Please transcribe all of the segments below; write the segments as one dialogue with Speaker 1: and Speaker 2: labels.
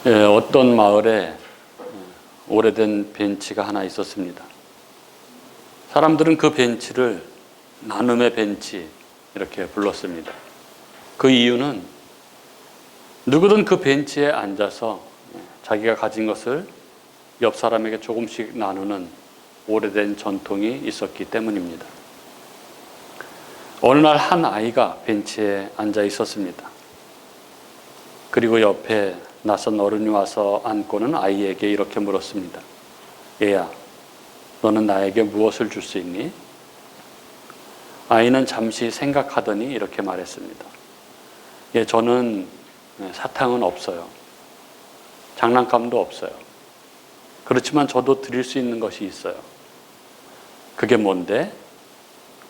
Speaker 1: 어떤 마을에 오래된 벤치가 하나 있었습니다. 사람들은 그 벤치를 나눔의 벤치 이렇게 불렀습니다. 그 이유는 누구든 그 벤치에 앉아서 자기가 가진 것을 옆 사람에게 조금씩 나누는 오래된 전통이 있었기 때문입니다. 어느 날 한 아이가 벤치에 앉아 있었습니다. 그리고 옆에 낯선 어른이 와서 앉고는 아이에게 이렇게 물었습니다. 얘야, 너는 나에게 무엇을 줄 수 있니? 아이는 잠시 생각하더니 이렇게 말했습니다. 예, 저는 사탕은 없어요. 장난감도 없어요. 그렇지만 저도 드릴 수 있는 것이 있어요. 그게 뭔데?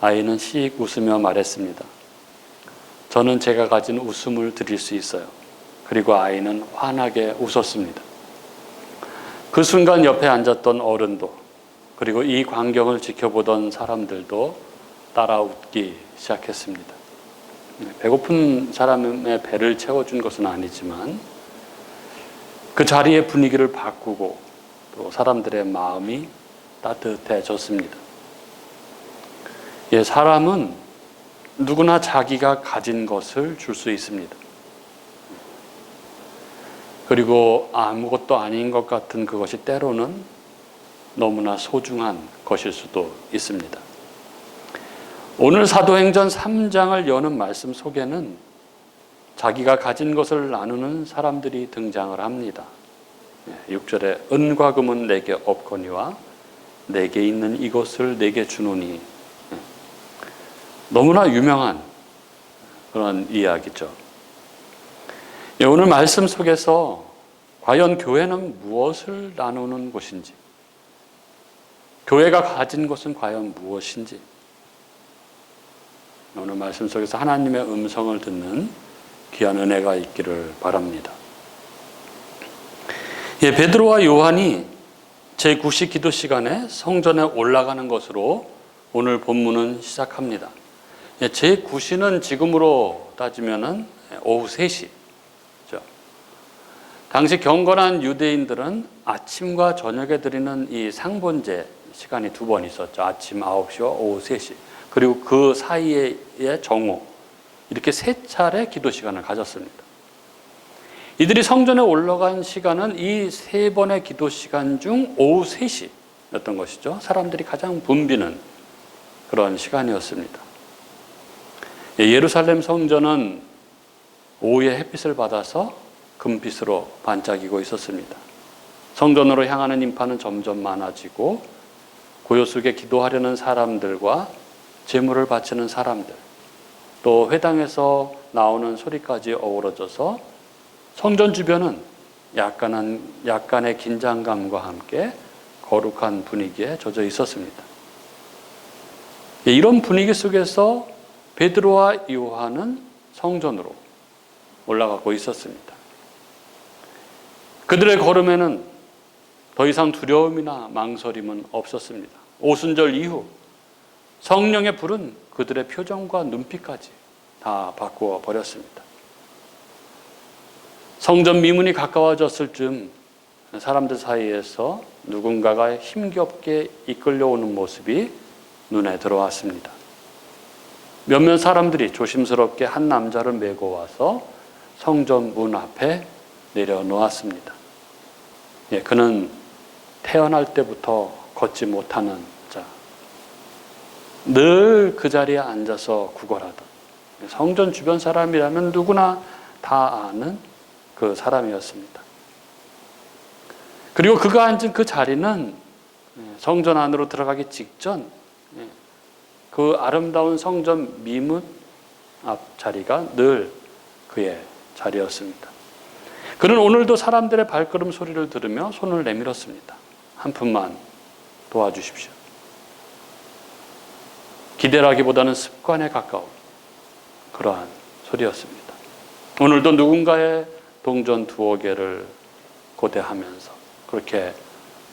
Speaker 1: 아이는 씩 웃으며 말했습니다. 저는 제가 가진 웃음을 드릴 수 있어요. 그리고 아이는 환하게 웃었습니다. 그 순간 옆에 앉았던 어른도 그리고 이 광경을 지켜보던 사람들도 따라 웃기 시작했습니다. 배고픈 사람의 배를 채워준 것은 아니지만 그 자리의 분위기를 바꾸고 또 사람들의 마음이 따뜻해졌습니다. 예, 사람은 누구나 자기가 가진 것을 줄 수 있습니다. 그리고 아무것도 아닌 것 같은 그것이 때로는 너무나 소중한 것일 수도 있습니다. 오늘 사도행전 3장을 여는 말씀 속에는 자기가 가진 것을 나누는 사람들이 등장을 합니다. 6절에 은과 금은 내게 없거니와 내게 있는 이것을 내게 주노니. 너무나 유명한 그런 이야기죠. 오늘 말씀 속에서 과연 교회는 무엇을 나누는 곳인지, 교회가 가진 것은 과연 무엇인지, 오늘 말씀 속에서 하나님의 음성을 듣는 귀한 은혜가 있기를 바랍니다. 예, 베드로와 요한이 제9시 기도 시간에 성전에 올라가는 것으로 오늘 본문은 시작합니다. 예, 제9시는 지금으로 따지면은 오후 3시. 당시 경건한 유대인들은 아침과 저녁에 드리는 이 상번제 시간이 두 번 있었죠. 아침 9시와 오후 3시. 그리고 그 사이의 정오. 이렇게 세 차례 기도 시간을 가졌습니다. 이들이 성전에 올라간 시간은 이 세 번의 기도 시간 중 오후 3시였던 것이죠. 사람들이 가장 붐비는 그런 시간이었습니다. 예루살렘 성전은 오후에 햇빛을 받아서 금빛으로 반짝이고 있었습니다. 성전으로 향하는 인파는 점점 많아지고 고요 속에 기도하려는 사람들과 제물을 바치는 사람들, 또 회당에서 나오는 소리까지 어우러져서 성전 주변은 약간의 긴장감과 함께 거룩한 분위기에 젖어 있었습니다. 이런 분위기 속에서 베드로와 요한은 성전으로 올라가고 있었습니다. 그들의 걸음에는 더 이상 두려움이나 망설임은 없었습니다. 오순절 이후 성령의 불은 그들의 표정과 눈빛까지 다 바꾸어 버렸습니다. 성전 미문이 가까워졌을 즈음 사람들 사이에서 누군가가 힘겹게 이끌려오는 모습이 눈에 들어왔습니다. 몇몇 사람들이 조심스럽게 한 남자를 메고 와서 성전 문 앞에 내려놓았습니다. 예, 그는 태어날 때부터 걷지 못하는 자, 늘 그 자리에 앉아서 구걸하던 성전 주변 사람이라면 누구나 다 아는 그 사람이었습니다. 그리고 그가 앉은 그 자리는 성전 안으로 들어가기 직전 그 아름다운 성전 미문 앞 자리가 늘 그의 자리였습니다. 그는 오늘도 사람들의 발걸음 소리를 들으며 손을 내밀었습니다. 한 푼만 도와주십시오. 기대라기보다는 습관에 가까운 그러한 소리였습니다. 오늘도 누군가의 동전 두어 개를 고대하면서 그렇게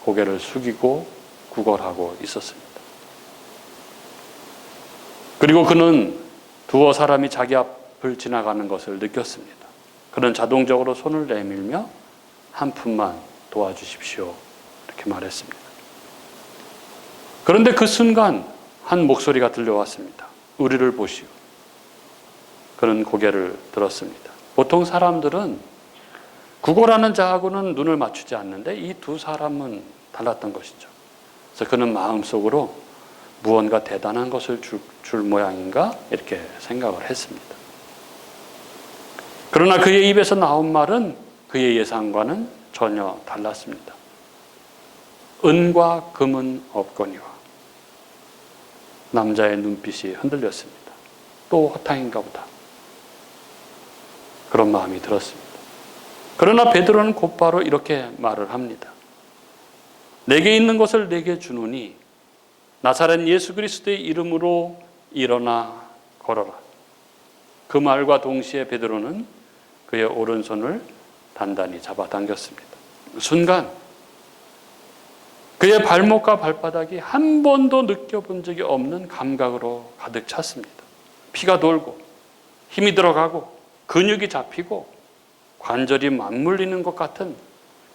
Speaker 1: 고개를 숙이고 구걸하고 있었습니다. 그리고 그는 두어 사람이 자기 앞을 지나가는 것을 느꼈습니다. 그는 자동적으로 손을 내밀며 한 푼만 도와주십시오. 이렇게 말했습니다. 그런데 그 순간 한 목소리가 들려왔습니다. 우리를 보시오. 그는 고개를 들었습니다. 보통 사람들은 구걸하는 자하고는 눈을 맞추지 않는데 이 두 사람은 달랐던 것이죠. 그래서 그는 마음속으로 무언가 대단한 것을 줄 모양인가 이렇게 생각을 했습니다. 그러나 그의 입에서 나온 말은 그의 예상과는 전혀 달랐습니다. 은과 금은 없거니와. 남자의 눈빛이 흔들렸습니다. 또 허탕인가 보다. 그런 마음이 들었습니다. 그러나 베드로는 곧바로 이렇게 말을 합니다. 내게 있는 것을 내게 주노니 나사렛 예수 그리스도의 이름으로 일어나 걸어라. 그 말과 동시에 베드로는 그의 오른손을 단단히 잡아당겼습니다. 순간 그의 발목과 발바닥이 한 번도 느껴본 적이 없는 감각으로 가득 찼습니다. 피가 돌고 힘이 들어가고 근육이 잡히고 관절이 맞물리는 것 같은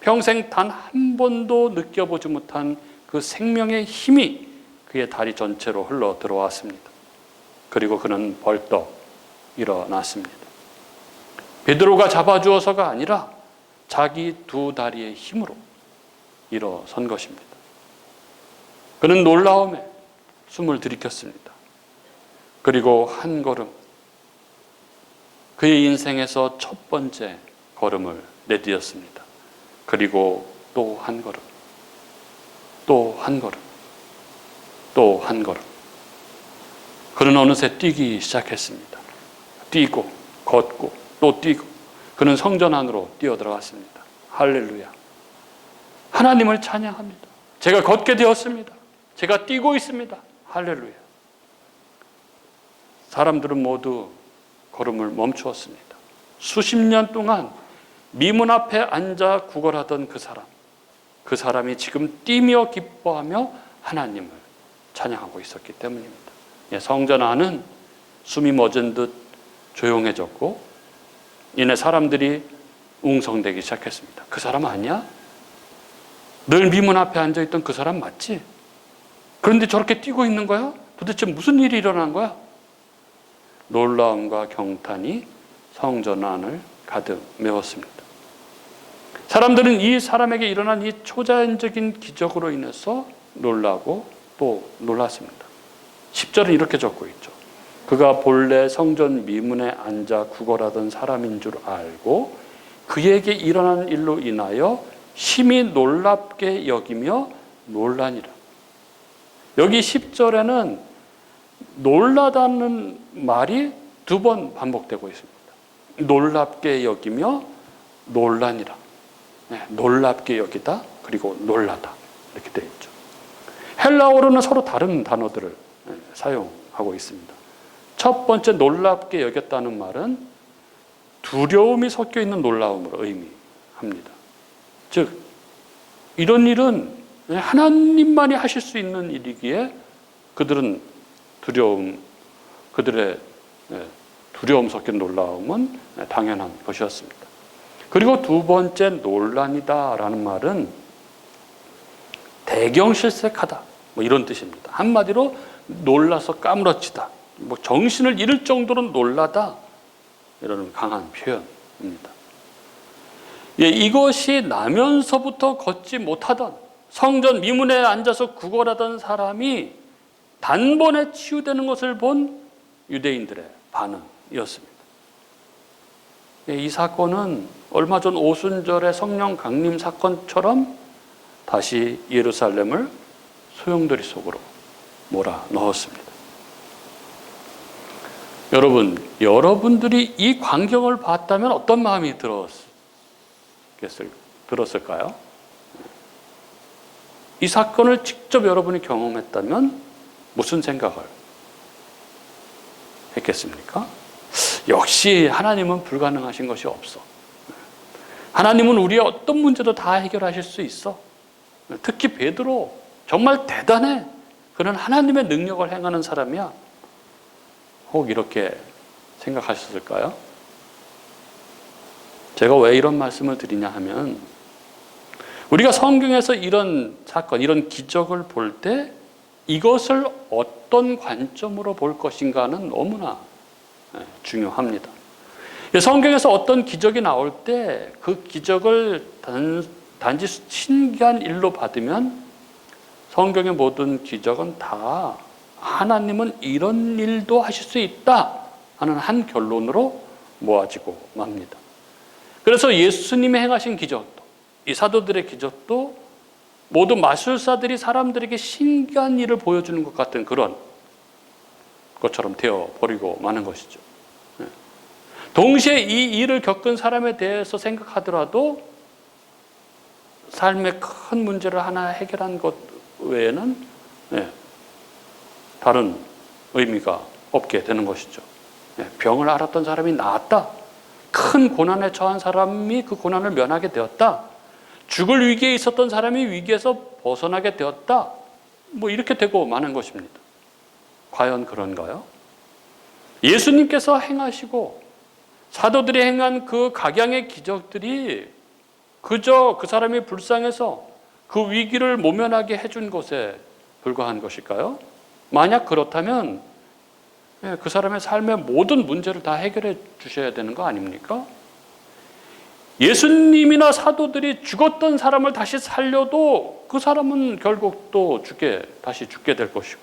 Speaker 1: 평생 단 한 번도 느껴보지 못한 그 생명의 힘이 그의 다리 전체로 흘러 들어왔습니다. 그리고 그는 벌떡 일어났습니다. 베드로가 잡아주어서가 아니라 자기 두 다리의 힘으로 일어선 것입니다. 그는 놀라움에 숨을 들이켰습니다. 그리고 한 걸음, 그의 인생에서 첫 번째 걸음을 내디뎠습니다. 그리고 또 한 걸음, 또 한 걸음, 또 한 걸음. 그는 어느새 뛰기 시작했습니다. 뛰고 걷고 또 뛰고 그는 성전 안으로 뛰어들어갔습니다. 할렐루야. 하나님을 찬양합니다. 제가 걷게 되었습니다. 제가 뛰고 있습니다. 할렐루야. 사람들은 모두 걸음을 멈추었습니다. 수십 년 동안 미문 앞에 앉아 구걸하던 그 사람이 지금 뛰며 기뻐하며 하나님을 찬양하고 있었기 때문입니다. 성전 안은 숨이 멎은 듯 조용해졌고 이내 사람들이 웅성대기 시작했습니다. 그 사람 아니야? 늘 미문 앞에 앉아있던 그 사람 맞지? 그런데 저렇게 뛰고 있는 거야? 도대체 무슨 일이 일어난 거야? 놀라움과 경탄이 성전 안을 가득 메웠습니다. 사람들은 이 사람에게 일어난 이 초자연적인 기적으로 인해서 놀라고 또 놀랐습니다. 10절은 이렇게 적고 있죠. 그가 본래 성전 미문에 앉아 구걸하던 사람인 줄 알고 그에게 일어난 일로 인하여 심히 놀랍게 여기며 놀라니라. 여기 10절에는 놀라다는 말이 두 번 반복되고 있습니다. 놀랍게 여기며 놀라니라. 놀랍게 여기다 그리고 놀라다 이렇게 되어 있죠. 헬라어로는 서로 다른 단어들을 사용하고 있습니다. 첫 번째 놀랍게 여겼다는 말은 두려움이 섞여 있는 놀라움을 의미합니다. 즉 이런 일은 하나님만이 하실 수 있는 일이기에 그들의 두려움 섞인 놀라움은 당연한 것이었습니다. 그리고 두 번째 논란이다라는 말은 대경실색하다 이런 뜻입니다. 한마디로 놀라서 까무러치다, 정신을 잃을 정도로 놀라다 이런 강한 표현입니다. 이것이 나면서부터 걷지 못하던 성전 미문에 앉아서 구걸하던 사람이 단번에 치유되는 것을 본 유대인들의 반응이었습니다. 이 사건은 얼마 전 오순절의 성령 강림 사건처럼 다시 예루살렘을 소용돌이 속으로 몰아 넣었습니다. 여러분들이 이 광경을 봤다면 어떤 마음이 들었을까요? 이 사건을 직접 여러분이 경험했다면 무슨 생각을 했겠습니까? 역시 하나님은 불가능하신 것이 없어. 하나님은 우리의 어떤 문제도 다 해결하실 수 있어. 특히 베드로 정말 대단해. 그는 하나님의 능력을 행하는 사람이야. 혹 이렇게 생각하셨을까요? 제가 왜 이런 말씀을 드리냐 하면 우리가 성경에서 이런 사건, 이런 기적을 볼 때 이것을 어떤 관점으로 볼 것인가는 너무나 중요합니다. 성경에서 어떤 기적이 나올 때 그 기적을 단지 신기한 일로 받으면 성경의 모든 기적은 다 하나님은 이런 일도 하실 수 있다 하는 한 결론으로 모아지고 맙니다. 그래서 예수님이 행하신 기적도, 이 사도들의 기적도 모두 마술사들이 사람들에게 신기한 일을 보여주는 것 같은 그런 것처럼 되어버리고 마는 것이죠. 동시에 이 일을 겪은 사람에 대해서 생각하더라도 삶의 큰 문제를 하나 해결한 것 외에는 다른 의미가 없게 되는 것이죠. 병을 앓았던 사람이 나았다. 큰 고난에 처한 사람이 그 고난을 면하게 되었다. 죽을 위기에 있었던 사람이 위기에서 벗어나게 되었다. 이렇게 되고 마는 것입니다. 과연 그런가요? 예수님께서 행하시고 사도들이 행한 그 각양의 기적들이 그저 그 사람이 불쌍해서 그 위기를 모면하게 해준 것에 불과한 것일까요? 만약 그렇다면 그 사람의 삶의 모든 문제를 다 해결해 주셔야 되는 거 아닙니까? 예수님이나 사도들이 죽었던 사람을 다시 살려도 그 사람은 결국 또 다시 죽게 될 것이고,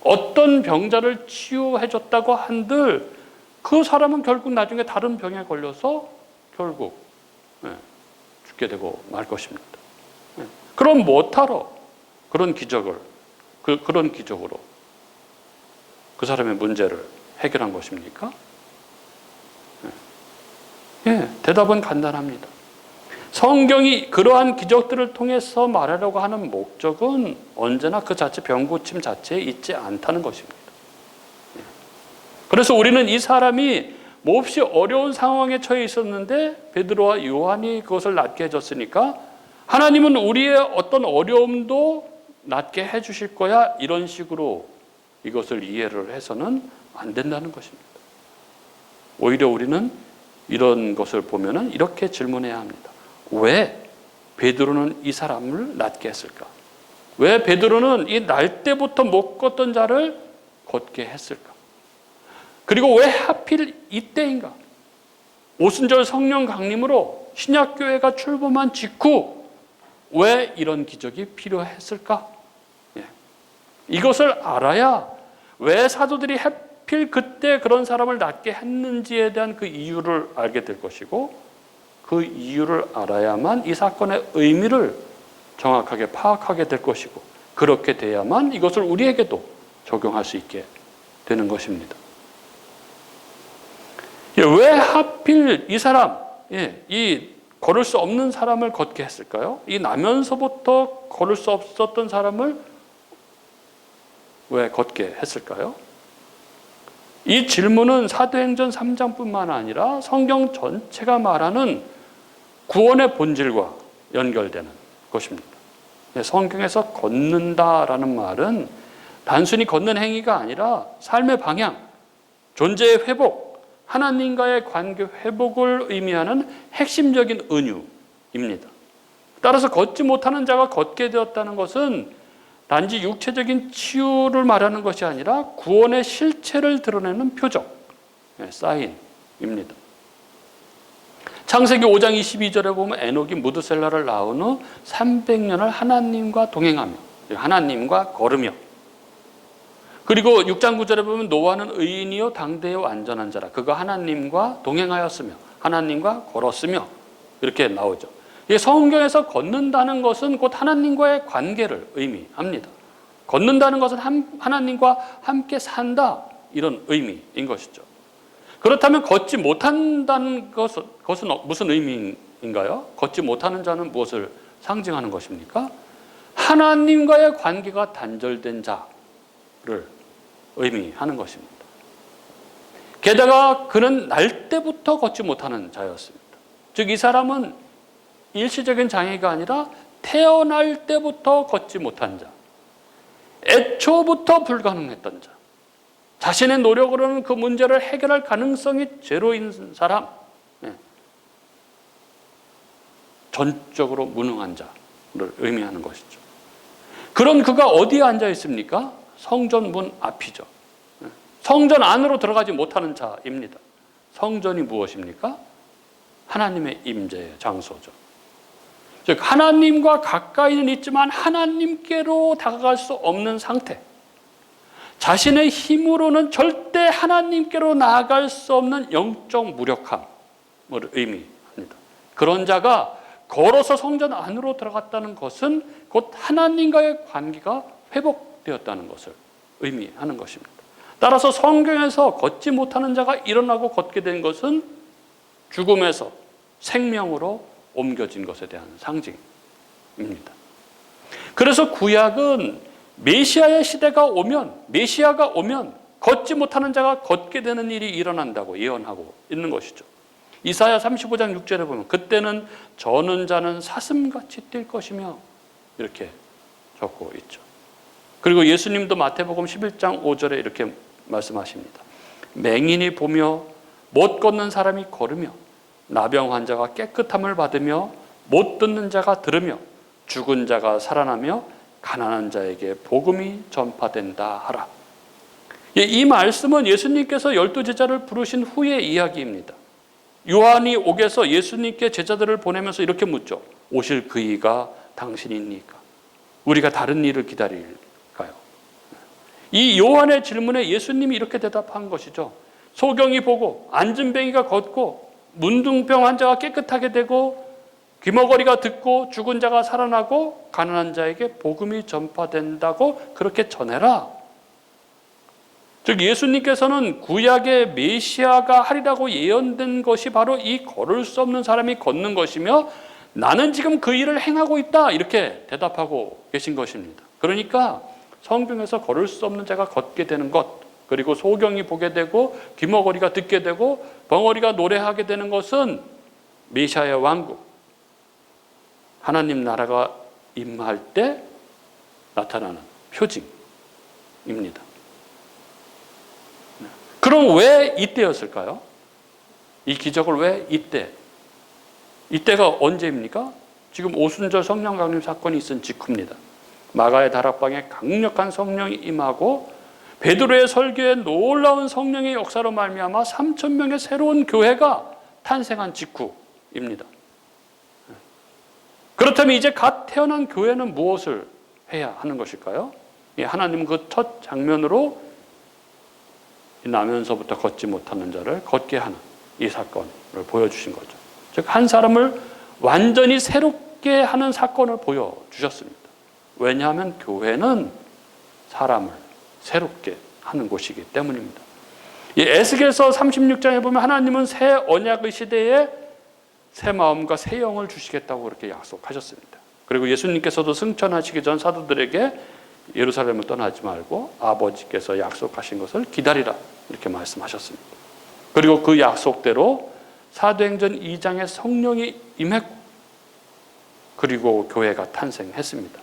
Speaker 1: 어떤 병자를 치유해 줬다고 한들 그 사람은 결국 나중에 다른 병에 걸려서 결국 죽게 되고 말 것입니다. 그럼 못하러 그런 기적으로 그 사람의 문제를 해결한 것입니까? 대답은 간단합니다. 성경이 그러한 기적들을 통해서 말하려고 하는 목적은 언제나 그 자체 병고침 자체에 있지 않다는 것입니다. 그래서 우리는 이 사람이 몹시 어려운 상황에 처해 있었는데 베드로와 요한이 그것을 낫게 해줬으니까 하나님은 우리의 어떤 어려움도 낫게 해주실 거야, 이런 식으로 이것을 이해를 해서는 안 된다는 것입니다. 오히려 우리는 이런 것을 보면은 이렇게 질문해야 합니다. 왜 베드로는 이 사람을 낫게 했을까? 왜 베드로는 이 날 때부터 못 걷던 자를 걷게 했을까? 그리고 왜 하필 이때인가? 오순절 성령 강림으로 신약교회가 출범한 직후 왜 이런 기적이 필요했을까? 이것을 알아야 왜 사도들이 하필 그때 그런 사람을 낫게 했는지에 대한 그 이유를 알게 될 것이고, 그 이유를 알아야만 이 사건의 의미를 정확하게 파악하게 될 것이고, 그렇게 돼야만 이것을 우리에게도 적용할 수 있게 되는 것입니다. 왜 하필 이 사람, 이 걸을 수 없는 사람을 걷게 했을까요? 이 나면서부터 걸을 수 없었던 사람을 왜 걷게 했을까요? 이 질문은 사도행전 3장뿐만 아니라 성경 전체가 말하는 구원의 본질과 연결되는 것입니다. 성경에서 걷는다라는 말은 단순히 걷는 행위가 아니라 삶의 방향, 존재의 회복, 하나님과의 관계 회복을 의미하는 핵심적인 은유입니다. 따라서 걷지 못하는 자가 걷게 되었다는 것은 단지 육체적인 치유를 말하는 것이 아니라 구원의 실체를 드러내는 표적, 사인입니다. 창세기 5장 22절에 보면 에녹이 무드셀라를 낳은 후 300년을 하나님과 동행하며, 하나님과 걸으며, 그리고 6장 9절에 보면 노아는 의인이요 당대의 완전한 자라, 그가 하나님과 동행하였으며 하나님과 걸었으며, 이렇게 나오죠. 성경에서 걷는다는 것은 곧 하나님과의 관계를 의미합니다. 걷는다는 것은 하나님과 함께 산다, 이런 의미인 것이죠. 그렇다면 걷지 못한다는 것은 무슨 의미인가요? 걷지 못하는 자는 무엇을 상징하는 것입니까? 하나님과의 관계가 단절된 자를 의미하는 것입니다. 게다가 그는 날 때부터 걷지 못하는 자였습니다. 즉 이 사람은 일시적인 장애가 아니라 태어날 때부터 걷지 못한 자, 애초부터 불가능했던 자, 자신의 노력으로는 그 문제를 해결할 가능성이 제로인 사람, 전적으로 무능한 자를 의미하는 것이죠. 그런 그가 어디에 앉아 있습니까? 성전 문 앞이죠. 성전 안으로 들어가지 못하는 자입니다. 성전이 무엇입니까? 하나님의 임재의 장소죠. 즉 하나님과 가까이는 있지만 하나님께로 다가갈 수 없는 상태, 자신의 힘으로는 절대 하나님께로 나아갈 수 없는 영적 무력함을 의미합니다. 그런 자가 걸어서 성전 안으로 들어갔다는 것은 곧 하나님과의 관계가 회복되었다는 것을 의미하는 것입니다. 따라서 성경에서 걷지 못하는 자가 일어나고 걷게 된 것은 죽음에서 생명으로 옮겨진 것에 대한 상징입니다. 그래서 구약은 메시아의 시대가 오면, 메시아가 오면 걷지 못하는 자가 걷게 되는 일이 일어난다고 예언하고 있는 것이죠. 이사야 35장 6절에 보면 그때는 저는 자는 사슴같이 뛸 것이며 이렇게 적고 있죠. 그리고 예수님도 마태복음 11장 5절에 이렇게 말씀하십니다. 맹인이 보며 못 걷는 사람이 걸으며 나병 환자가 깨끗함을 받으며 못 듣는 자가 들으며 죽은 자가 살아나며 가난한 자에게 복음이 전파된다 하라. 이 말씀은 예수님께서 12제자를 부르신 후의 이야기입니다. 요한이 옥에서 예수님께 제자들을 보내면서 이렇게 묻죠. 오실 그 이가 당신입니까? 우리가 다른 일을 기다릴까요? 이 요한의 질문에 예수님이 이렇게 대답한 것이죠. 소경이 보고 앉은뱅이가 걷고 문둥병 환자가 깨끗하게 되고 귀머거리가 듣고 죽은 자가 살아나고 가난한 자에게 복음이 전파된다고 그렇게 전해라. 즉 예수님께서는 구약의 메시아가 하리라고 예언된 것이 바로 이 걸을 수 없는 사람이 걷는 것이며 나는 지금 그 일을 행하고 있다 이렇게 대답하고 계신 것입니다. 그러니까 성경에서 걸을 수 없는 자가 걷게 되는 것, 그리고 소경이 보게 되고 귀머거리가 듣게 되고 벙어리가 노래하게 되는 것은 메시아의 왕국, 하나님 나라가 임할 때 나타나는 표징입니다. 그럼 왜 이때였을까요? 이 기적을 왜 이때가 언제입니까? 지금 오순절 성령 강림 사건이 있은 직후입니다. 마가의 다락방에 강력한 성령이 임하고 베드로의 설교에 놀라운 성령의 역사로 말미암아 3,000명의 새로운 교회가 탄생한 직후입니다. 그렇다면 이제 갓 태어난 교회는 무엇을 해야 하는 것일까요? 하나님은 그 첫 장면으로 나면서부터 걷지 못하는 자를 걷게 하는 이 사건을 보여주신 거죠. 즉 한 사람을 완전히 새롭게 하는 사건을 보여주셨습니다. 왜냐하면 교회는 사람을 새롭게 하는 곳이기 때문입니다. 이 에스겔서 36장에 보면 하나님은 새 언약의 시대에 새 마음과 새 영을 주시겠다고 그렇게 약속하셨습니다. 그리고 예수님께서도 승천하시기 전 사도들에게 예루살렘을 떠나지 말고 아버지께서 약속하신 것을 기다리라 이렇게 말씀하셨습니다. 그리고 그 약속대로 사도행전 2장에 성령이 임했고 그리고 교회가 탄생했습니다.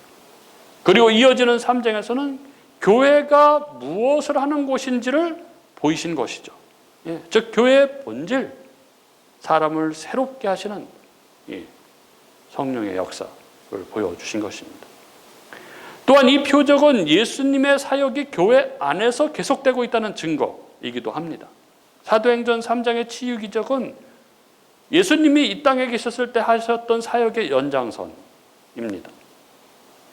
Speaker 1: 그리고 이어지는 3장에서는 교회가 무엇을 하는 곳인지를 보이신 것이죠. 즉 교회의 본질, 사람을 새롭게 하시는 성령의 역사를 보여주신 것입니다. 또한 이 표적은 예수님의 사역이 교회 안에서 계속되고 있다는 증거이기도 합니다. 사도행전 3장의 치유기적은 예수님이 이 땅에 계셨을 때 하셨던 사역의 연장선입니다.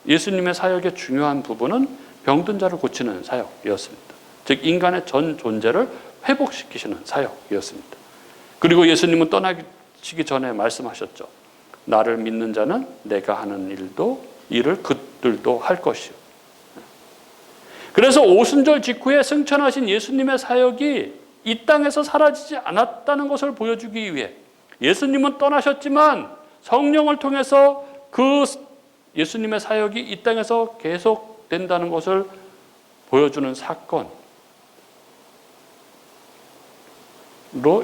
Speaker 1: 예수님의 사역의 중요한 부분은 병든 자를 고치는 사역이었습니다. 즉 인간의 전 존재를 회복시키시는 사역이었습니다. 그리고 예수님은 떠나시기 전에 말씀하셨죠. 나를 믿는 자는 내가 하는 일을 그들도 할 것이요. 그래서 오순절 직후에 승천하신 예수님의 사역이 이 땅에서 사라지지 않았다는 것을 보여주기 위해 예수님은 떠나셨지만 성령을 통해서 그 예수님의 사역이 이 땅에서 계속된다는 것을 보여주는 사건으로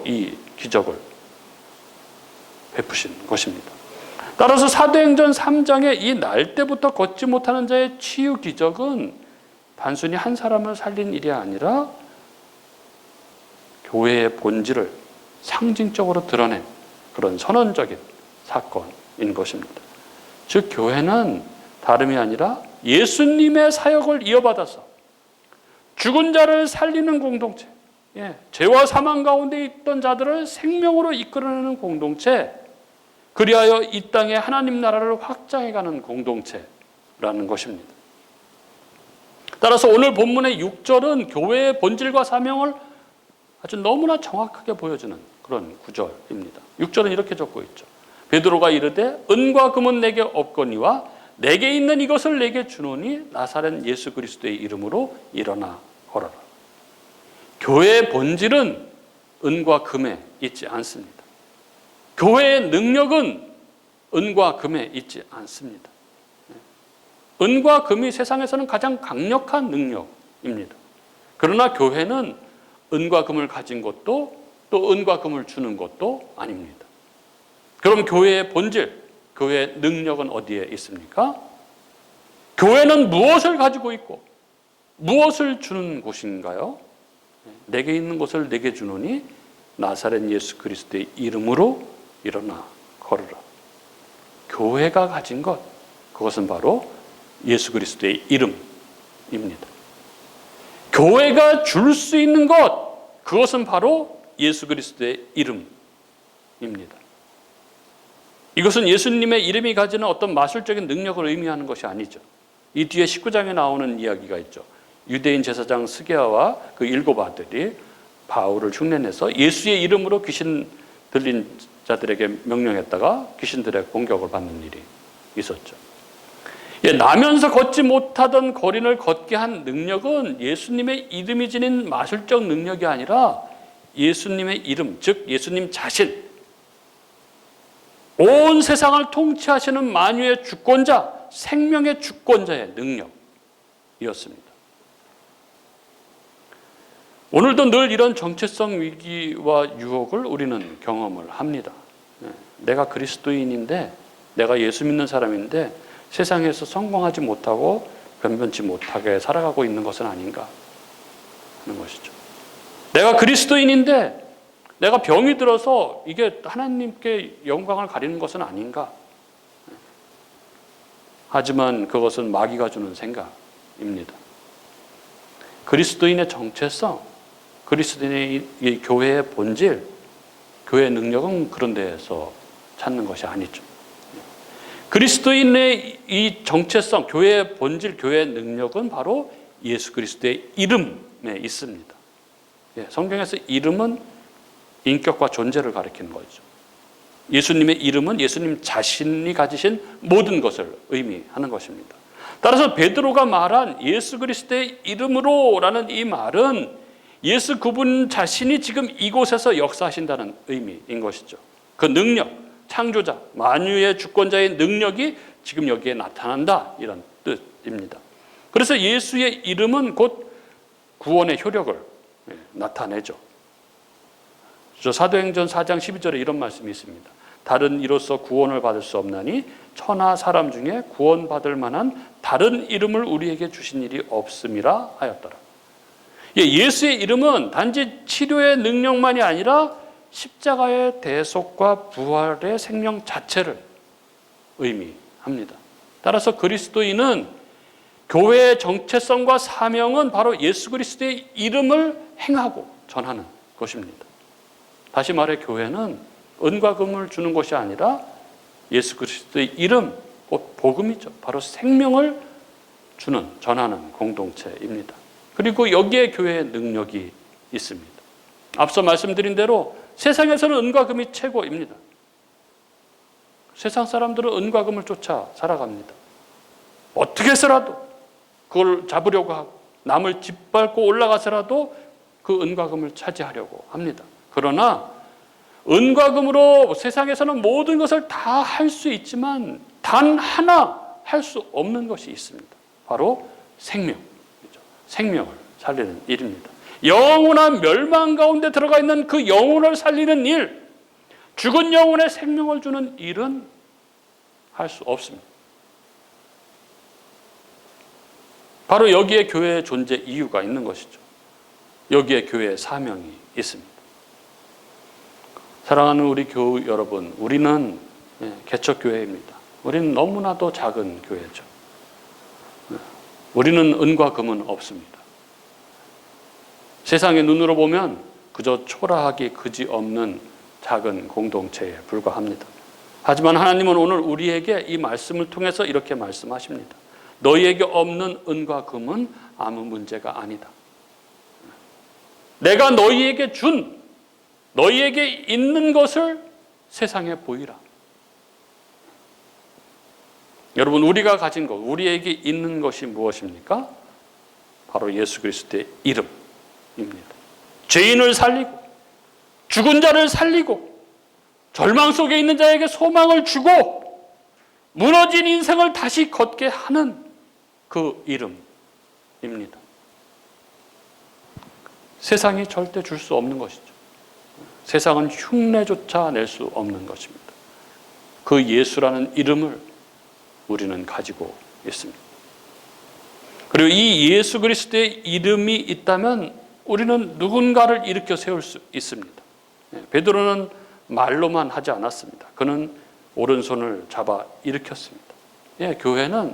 Speaker 1: 이 기적을 베푸신 것입니다. 따라서 사도행전 3장의 이 날 때부터 걷지 못하는 자의 치유 기적은 단순히 한 사람을 살린 일이 아니라 교회의 본질을 상징적으로 드러낸 그런 선언적인 사건입니다. 것입니다. 즉 교회는 다름이 아니라 예수님의 사역을 이어받아서 죽은 자를 살리는 공동체, 죄와 사망 가운데 있던 자들을 생명으로 이끌어내는 공동체, 그리하여 이 땅에 하나님 나라를 확장해가는 공동체라는 것입니다. 따라서 오늘 본문의 6절은 교회의 본질과 사명을 아주 너무나 정확하게 보여주는 그런 구절입니다. 6절은 이렇게 적고 있죠. 베드로가 이르되 은과 금은 내게 없거니와 내게 있는 이것을 내게 주노니 나사렛 예수 그리스도의 이름으로 일어나 걸어라. 교회의 본질은 은과 금에 있지 않습니다. 교회의 능력은 은과 금에 있지 않습니다. 은과 금이 세상에서는 가장 강력한 능력입니다. 그러나 교회는 은과 금을 가진 것도 또 은과 금을 주는 것도 아닙니다. 그럼 교회의 본질, 교회의 능력은 어디에 있습니까? 교회는 무엇을 가지고 있고 무엇을 주는 곳인가요? 내게 있는 것을 내게 주노니 나사렛 예수 그리스도의 이름으로 일어나 걸으라. 교회가 가진 것, 그것은 바로 예수 그리스도의 이름입니다. 교회가 줄 수 있는 것, 그것은 바로 예수 그리스도의 이름입니다. 이것은 예수님의 이름이 가지는 어떤 마술적인 능력을 의미하는 것이 아니죠. 이 뒤에 19장에 나오는 이야기가 있죠. 유대인 제사장 스게아와 그 7 아들이 바울을 흉내내서 예수의 이름으로 귀신 들린 자들에게 명령했다가 귀신들의 공격을 받는 일이 있었죠. 나면서 걷지 못하던 거린을 걷게 한 능력은 예수님의 이름이 지닌 마술적 능력이 아니라 예수님의 이름, 즉 예수님 자신, 온 세상을 통치하시는 만유의 주권자, 생명의 주권자의 능력이었습니다. 오늘도 늘 이런 정체성 위기와 유혹을 우리는 경험을 합니다. 내가 그리스도인인데, 내가 예수 믿는 사람인데 세상에서 성공하지 못하고 변변치 못하게 살아가고 있는 것은 아닌가 하는 것이죠. 내가 그리스도인인데 내가 병이 들어서 이게 하나님께 영광을 가리는 것은 아닌가. 하지만 그것은 마귀가 주는 생각입니다. 그리스도인의 정체성, 그리스도인의 이 교회의 본질, 교회의 능력은 그런 데에서 찾는 것이 아니죠. 그리스도인의 이 정체성, 교회의 본질, 교회의 능력은 바로 예수 그리스도의 이름에 있습니다. 성경에서 이름은 인격과 존재를 가리키는 거죠. 예수님의 이름은 예수님 자신이 가지신 모든 것을 의미하는 것입니다. 따라서 베드로가 말한 예수 그리스도의 이름으로라는 이 말은 예수 그분 자신이 지금 이곳에서 역사하신다는 의미인 것이죠. 그 능력, 창조자, 만유의 주권자의 능력이 지금 여기에 나타난다, 이런 뜻입니다. 그래서 예수의 이름은 곧 구원의 효력을 나타내죠. 사도행전 4장 12절에 이런 말씀이 있습니다. 다른 이로써 구원을 받을 수 없나니 천하 사람 중에 구원받을 만한 다른 이름을 우리에게 주신 일이 없음이라 하였더라. 예수의 이름은 단지 치료의 능력만이 아니라 십자가의 대속과 부활의 생명 자체를 의미합니다. 따라서 그리스도인은 교회의 정체성과 사명은 바로 예수 그리스도의 이름을 행하고 전하는 것입니다. 다시 말해 교회는 은과 금을 주는 것이 아니라 예수 그리스도의 이름, 곧 복음이죠. 바로 생명을 주는, 전하는 공동체입니다. 그리고 여기에 교회의 능력이 있습니다. 앞서 말씀드린 대로 세상에서는 은과 금이 최고입니다. 세상 사람들은 은과 금을 쫓아 살아갑니다. 어떻게 해서라도 그걸 잡으려고 하고 남을 짓밟고 올라가서라도 그 은과 금을 차지하려고 합니다. 그러나 은과 금으로 세상에서는 모든 것을 다 할 수 있지만 단 하나 할 수 없는 것이 있습니다. 바로 생명이죠. 생명을 살리는 일입니다. 영원한 멸망 가운데 들어가 있는 그 영혼을 살리는 일, 죽은 영혼에 생명을 주는 일은 할 수 없습니다. 바로 여기에 교회의 존재 이유가 있는 것이죠. 여기에 교회의 사명이 있습니다. 사랑하는 우리 교우 여러분, 우리는 개척교회입니다. 우리는 너무나도 작은 교회죠. 우리는 은과 금은 없습니다. 세상의 눈으로 보면 그저 초라하기 그지없는 작은 공동체에 불과합니다. 하지만 하나님은 오늘 우리에게 이 말씀을 통해서 이렇게 말씀하십니다. 너희에게 없는 은과 금은 아무 문제가 아니다. 내가 너희에게 준, 너희에게 있는 것을 세상에 보이라. 여러분, 우리가 가진 것, 우리에게 있는 것이 무엇입니까? 바로 예수 그리스도의 이름입니다. 죄인을 살리고 죽은 자를 살리고 절망 속에 있는 자에게 소망을 주고 무너진 인생을 다시 걷게 하는 그 이름입니다. 세상이 절대 줄 수 없는 것이죠. 세상은 흉내조차 낼 수 없는 것입니다. 그 예수라는 이름을 우리는 가지고 있습니다. 그리고 이 예수 그리스도의 이름이 있다면 우리는 누군가를 일으켜 세울 수 있습니다. 베드로는 말로만 하지 않았습니다. 그는 오른손을 잡아 일으켰습니다. 교회는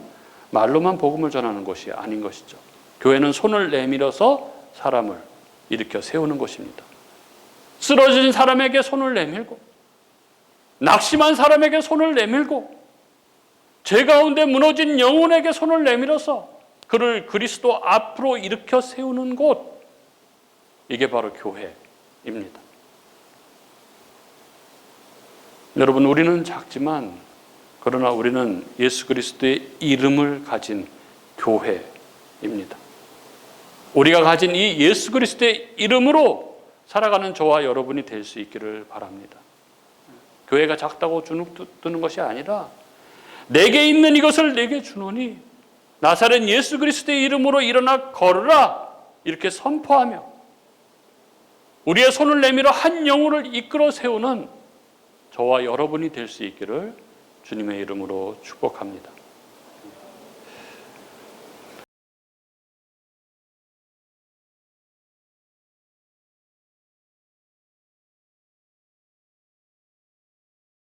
Speaker 1: 말로만 복음을 전하는 것이 아닌 것이죠. 교회는 손을 내밀어서 사람을 일으켜 세우는 것입니다. 쓰러진 사람에게 손을 내밀고 낙심한 사람에게 손을 내밀고 죄 가운데 무너진 영혼에게 손을 내밀어서 그를 그리스도 앞으로 일으켜 세우는 곳, 이게 바로 교회입니다. 여러분, 우리는 작지만 그러나 우리는 예수 그리스도의 이름을 가진 교회입니다. 우리가 가진 이 예수 그리스도의 이름으로 살아가는 저와 여러분이 될 수 있기를 바랍니다. 교회가 작다고 주눅 드는 것이 아니라 내게 있는 이것을 내게 주노니 나사렛 예수 그리스도의 이름으로 일어나 걸으라, 이렇게 선포하며 우리의 손을 내밀어 한 영혼을 이끌어 세우는 저와 여러분이 될 수 있기를 주님의 이름으로 축복합니다.